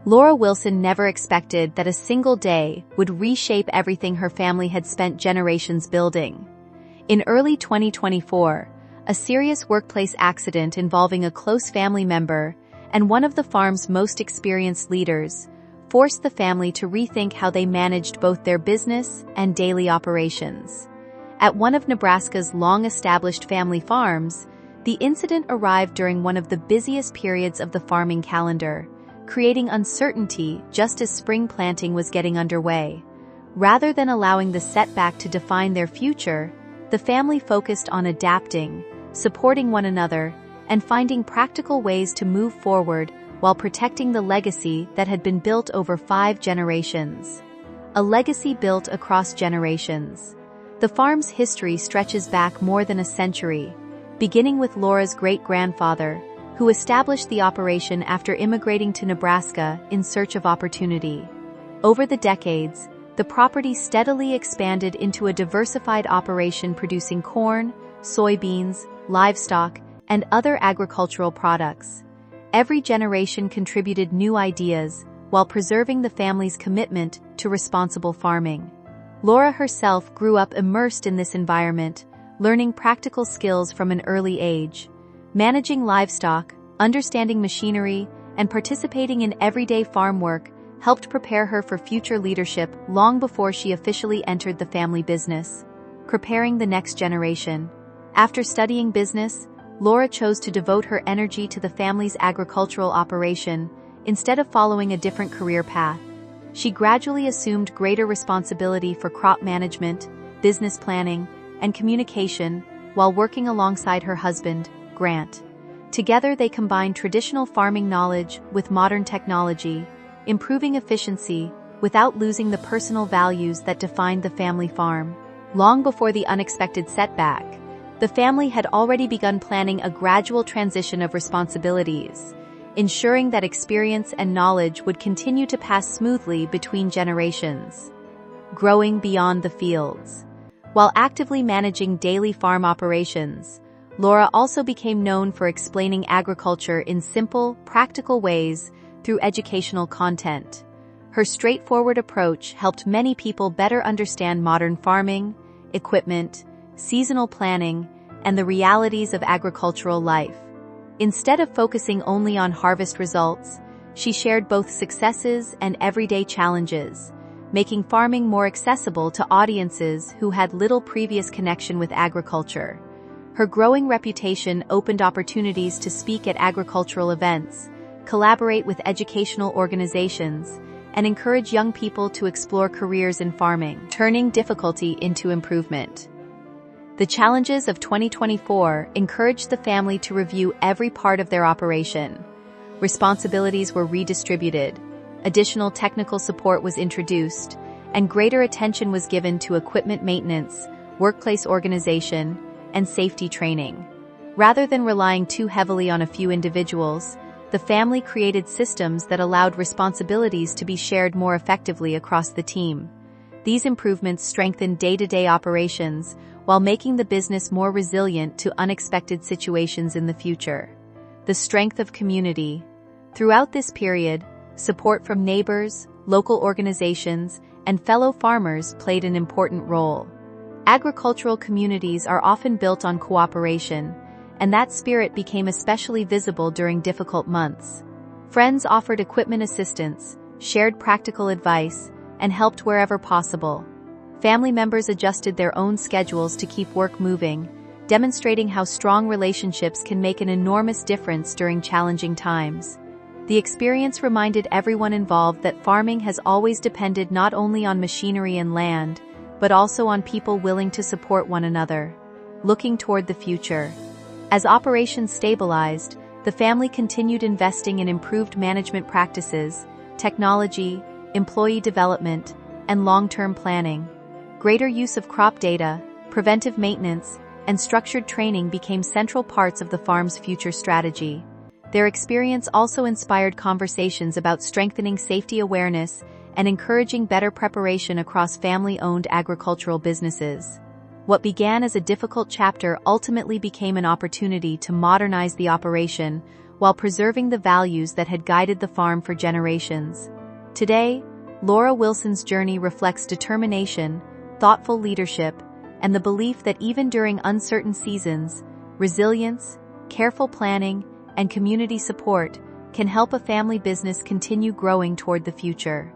Laura Wilson never expected that a single day would reshape everything her family had spent generations building. In early 2024, a serious workplace accident involving a close family member and one of the farm's most experienced leaders forced the family to rethink how they managed both their business and daily operations. At one of Nebraska's long-established family farms, the incident arrived during one of the busiest periods of the farming calendar, creating uncertainty just as spring planting was getting underway. Rather than allowing the setback to define their future, the family focused on adapting, supporting one another, and finding practical ways to move forward while protecting the legacy that had been built over 5 generations. A legacy built across generations. The farm's history stretches back more than a century, beginning with Laura's great-grandfather, who established the operation after immigrating to Nebraska in search of opportunity. Over the decades, the property steadily expanded into a diversified operation producing corn, soybeans, livestock, and other agricultural products. Every generation contributed new ideas while preserving the family's commitment to responsible farming. Laura herself grew up immersed in this environment, learning practical skills from an early age. Managing livestock, understanding machinery, and participating in everyday farm work helped prepare her for future leadership long before she officially entered the family business. Preparing the next generation. After studying business, Laura chose to devote her energy to the family's agricultural operation instead of following a different career path. She gradually assumed greater responsibility for crop management, business planning, and communication while working alongside her husband, Grant. Together they combined traditional farming knowledge with modern technology, improving efficiency without losing the personal values that defined the family farm. Long before the unexpected setback, the family had already begun planning a gradual transition of responsibilities, ensuring that experience and knowledge would continue to pass smoothly between generations. Growing beyond the fields. While actively managing daily farm operations, Laura also became known for explaining agriculture in simple, practical ways through educational content. Her straightforward approach helped many people better understand modern farming, equipment, seasonal planning, and the realities of agricultural life. Instead of focusing only on harvest results, she shared both successes and everyday challenges, making farming more accessible to audiences who had little previous connection with agriculture. Her growing reputation opened opportunities to speak at agricultural events, collaborate with educational organizations, and encourage young people to explore careers in farming, turning difficulty into improvement. The challenges of 2024 encouraged the family to review every part of their operation. Responsibilities were redistributed, additional technical support was introduced, and greater attention was given to equipment maintenance, workplace organization, and safety training. Rather than relying too heavily on a few individuals, the family created systems that allowed responsibilities to be shared more effectively across the team. These improvements strengthened day-to-day operations while making the business more resilient to unexpected situations in the future. The strength of community. Throughout this period, support from neighbors, local organizations, and fellow farmers played an important role. Agricultural communities are often built on cooperation, and that spirit became especially visible during difficult months. Friends offered equipment assistance, shared practical advice, and helped wherever possible. Family members adjusted their own schedules to keep work moving, demonstrating how strong relationships can make an enormous difference during challenging times. The experience reminded everyone involved that farming has always depended not only on machinery and land, but also on people willing to support one another. Looking toward the future. As operations stabilized, the family continued investing in improved management practices, technology, employee development, and long-term planning. Greater use of crop data, preventive maintenance, and structured training became central parts of the farm's future strategy. Their experience also inspired conversations about strengthening safety awareness and encouraging better preparation across family-owned agricultural businesses. What began as a difficult chapter ultimately became an opportunity to modernize the operation while preserving the values that had guided the farm for generations. Today, Laura Wilson's journey reflects determination, thoughtful leadership, and the belief that even during uncertain seasons, resilience, careful planning, and community support can help a family business continue growing toward the future.